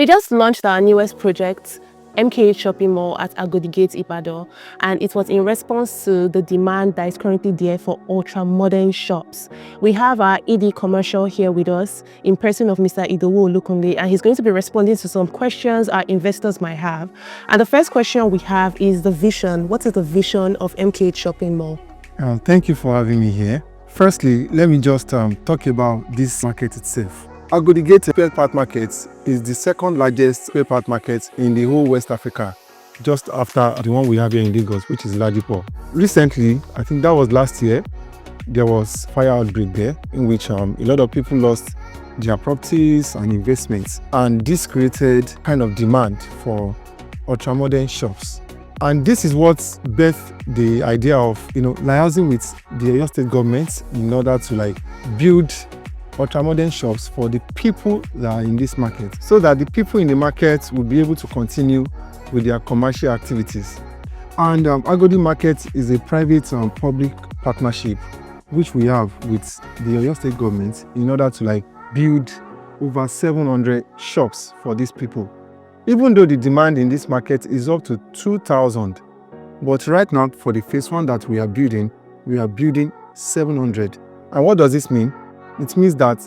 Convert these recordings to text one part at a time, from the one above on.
We just launched our newest project, MKH Shopping Mall at Agodi Gate, Ibadan, and it was in response to the demand that is currently there for ultra-modern shops. We have our ED commercial here with us in person of Mr. Idowu Olukunle, and he's going to be responding to some questions our investors might have. And the first question we have is the vision. What is the vision of MKH Shopping Mall? Thank you for having me here. Firstly, let me just talk about this market itself. Agodi Gate spare part market is the second largest spare part market in the whole West Africa, just after the one we have here in Lagos, which is Ladipo. Recently, I think that was last year, there was fire outbreak there in which a lot of people lost their properties and investments, and this created kind of demand for ultra-modern shops. And this is what birthed the idea of liaising with the Oyo State government in order to build ultra-modern shops for the people that are in this market, so that the people in the market will be able to continue with their commercial activities. And Agodi Market is a private public partnership which we have with the Oyo State government in order to build over 700 shops for these people. Even though the demand in this market is up to 2,000, but right now for the phase one that we are building 700. And what does this mean? It means that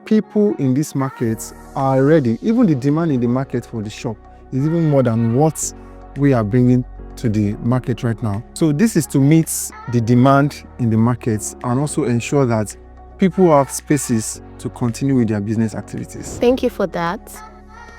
people in this market are ready. Even the demand in the market for the shop is even more than what we are bringing to the market right now. So this is to meet the demand in the markets and also ensure that people have spaces to continue with their business activities. Thank you for that.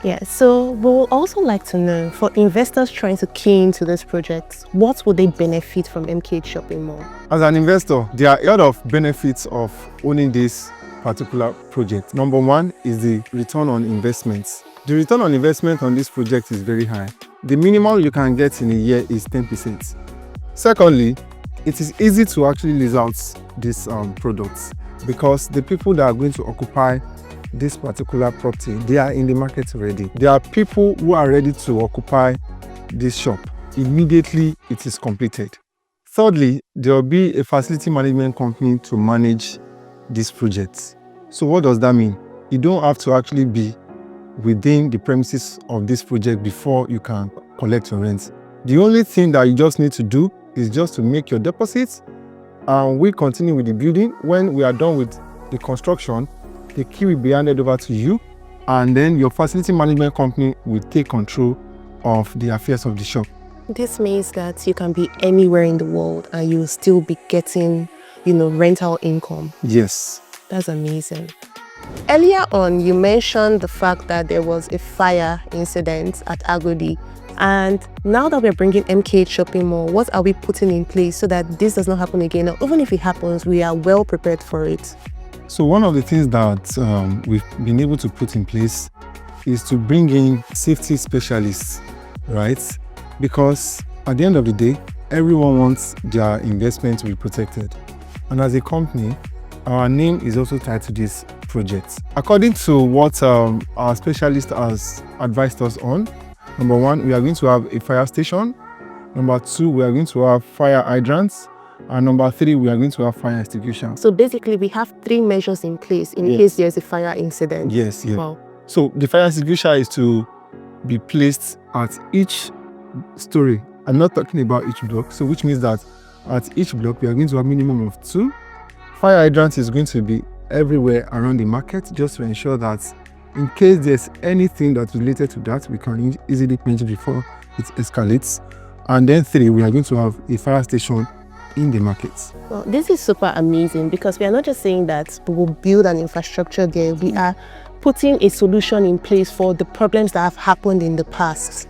Yeah, so we would also like to know, for investors trying to key into this project, what would they benefit from MKH Shopping Mall? As an investor, there are a lot of benefits of owning this particular project. Number one is the return on investments. The return on investment on this project is very high. The minimum you can get in a year is 10%. Secondly, it is easy to actually lease out these products because the people that are going to occupy this particular property, they are in the market already. There are people who are ready to occupy this shop immediately it is completed. Thirdly, there will be a facility management company to manage this project. So what does that mean? You don't have to actually be within the premises of this project before you can collect your rent. The only thing that you just need to do is just to make your deposits, and we continue with the building. When we are done with the construction, the key will be handed over to you, and then your facility management company will take control of the affairs of the shop. This means that you can be anywhere in the world and you'll still be getting, rental income. Yes. That's amazing. Earlier on, you mentioned the fact that there was a fire incident at Agodi. And now that we're bringing MKH Shopping Mall, what are we putting in place so that this does not happen again? Or even if it happens, we are well prepared for it. So one of the things that we've been able to put in place is to bring in safety specialists, right? Because at the end of the day, everyone wants their investment to be protected. And as a company, our name is also tied to this project. According to what our specialist has advised us on, number one, we are going to have a fire station. Number two, we are going to have fire hydrants. And number three, we are going to have fire extinguisher. So basically, we have 3 measures in place in case there's a fire incident. Yes, yes. Wow. So the fire extinguisher is to be placed at each story. I'm not talking about each block, so which means that at each block, we are going to have a minimum of 2. Fire hydrant is going to be everywhere around the market, just to ensure that in case there's anything that's related to that, we can easily quench it before it escalates. And then 3, we are going to have a fire station in the markets. Well, this is super amazing because we are not just saying that we will build an infrastructure there, we are putting a solution in place for the problems that have happened in the past.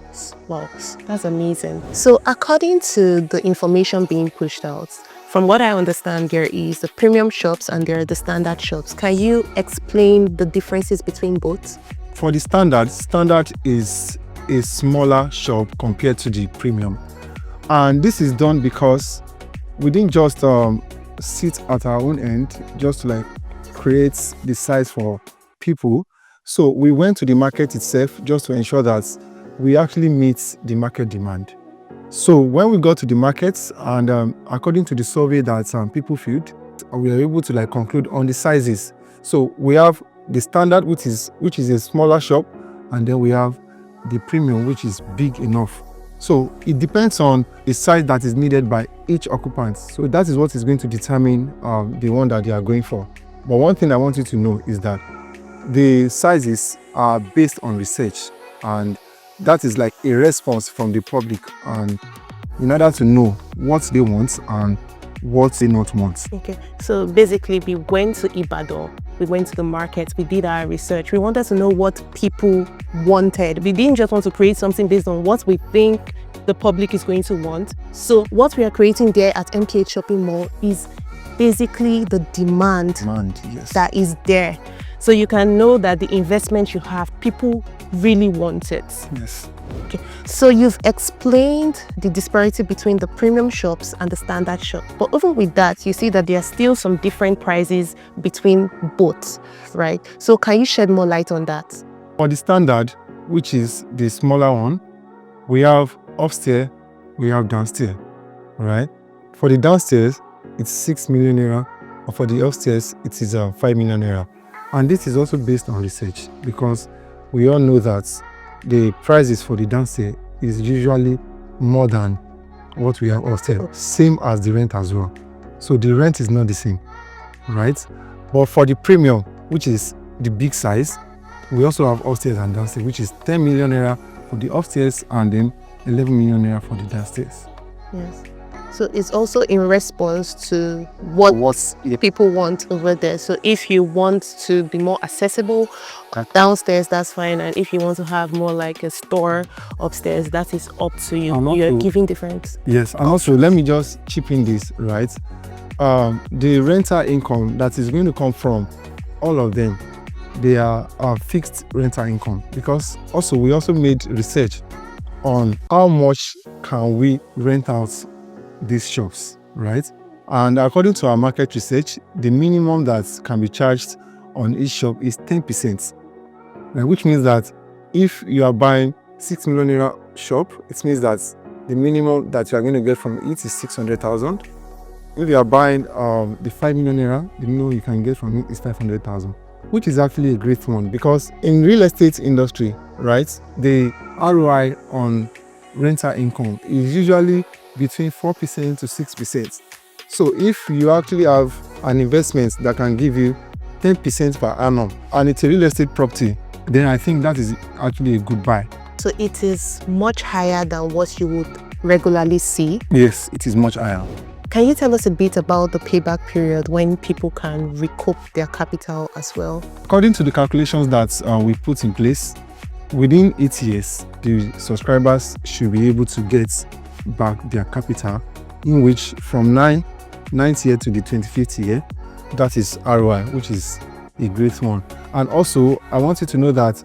Wow, that's amazing. So according to the information being pushed out, from what I understand, there is the premium shops and there are the standard shops. Can you explain the differences between both? For the standard is a smaller shop compared to the premium. And this is done because we didn't just sit at our own end just to create the size for people. So we went to the market itself just to ensure that we actually meet the market demand. So when we got to the markets and according to the survey that people filled, we were able to conclude on the sizes. So we have the standard, which is a smaller shop, and then we have the premium, which is big enough. So it depends on the size that is needed by each occupant. So that is what is going to determine the one that they are going for. But one thing I want you to know is that the sizes are based on research, and that is like a response from the public, and in order to know what they want and what they not want. Okay, so basically we went to Ibadan, we went to the market, we did our research. We wanted to know what people wanted. We didn't just want to create something based on what we think the public is going to want. So what we are creating there at MKH Shopping Mall is basically the demand Yes. that is there. So you can know that the investment you have, people really want it. Yes. Okay. So you've explained the disparity between the premium shops and the standard shop. But even with that, you see that there are still some different prices between both, right? So can you shed more light on that? For the standard, which is the smaller one, we have upstairs, we have downstairs, right? For the downstairs, it's 6 million naira, or for the upstairs, it is 5 million naira. And this is also based on research, because we all know that the prices for the downstairs is usually more than what we have upstairs, same as the rent as well. So the rent is not the same, right? But for the premium, which is the big size, we also have upstairs and downstairs, which is 10 million naira for the upstairs and then 11 million naira for the downstairs. Yes. So it's also in response to what people want over there. So if you want to be more accessible downstairs, that's fine. And if you want to have more like a store upstairs, that is up to you. You're giving different. Yes, and also let me just chip in this, right? The rental income that is going to come from all of them, they are fixed rental income, because also we also made research on how much can we rent out these shops, right? And according to our market research, the minimum that can be charged on each shop is 10%, which means that if you are buying 6 million naira shop, it means that the minimum that you are going to get from it is 600,000. If you are buying the 5 million naira, the minimum you can get from it is 500,000, which is actually a great one, because in real estate industry, right, the ROI on rental income is usually between 4% to 6%. So if you actually have an investment that can give you 10% per annum and it's a real estate property, then I think that is actually a good buy. So it is much higher than what you would regularly see. Yes, it is much higher. Can you tell us a bit about the payback period when people can recoup their capital as well? According to the calculations that we put in place, within 8 years, the subscribers should be able to get back their capital, in which from 9th year to the 25th year, that is ROI, which is a great one. And also, I want you to know that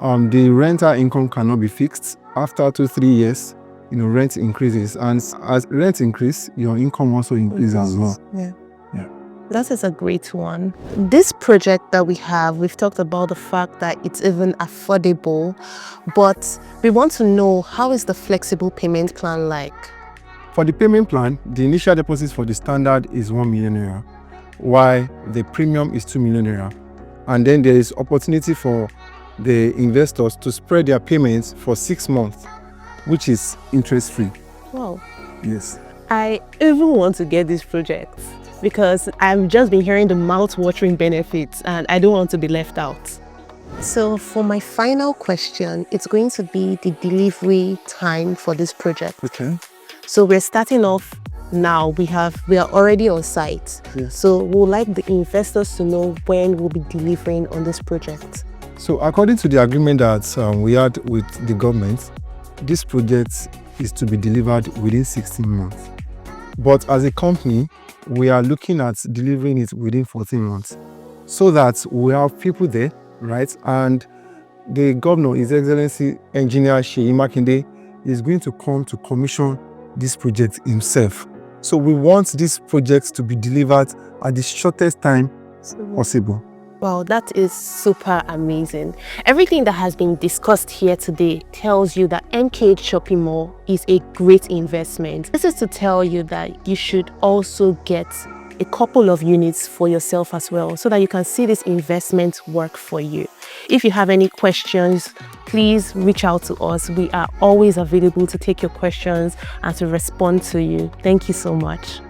the rental income cannot be fixed. After 2-3 years, rent increases, and as rent increase, your income also increases as well. Yeah. That is a great one. This project that we have, we've talked about the fact that it's even affordable, but we want to know, how is the flexible payment plan like? For the payment plan, the initial deposit for the standard is 1 million naira, while the premium is 2 million naira. And then there is opportunity for the investors to spread their payments for 6 months, which is interest-free. Wow. Yes. I even want to get this project, because I've just been hearing the mouth-watering benefits and I don't want to be left out. So for my final question, it's going to be the delivery time for this project. Okay. So we're starting off now. We are already on site. Yes. So we'd like the investors to know when we'll be delivering on this project. So according to the agreement that we had with the government, this project is to be delivered within 16 months. But as a company, we are looking at delivering it within 14 months, so that we have people there, right? And the governor, His Excellency Engineer Seyi Makinde, is going to come to commission this project himself. So we want this project to be delivered at the shortest time possible. Wow, that is super amazing. Everything that has been discussed here today tells you that MKH Shopping Mall is a great investment. This is to tell you that you should also get a couple of units for yourself as well, so that you can see this investment work for you. If you have any questions, please reach out to us. We are always available to take your questions and to respond to you. Thank you so much.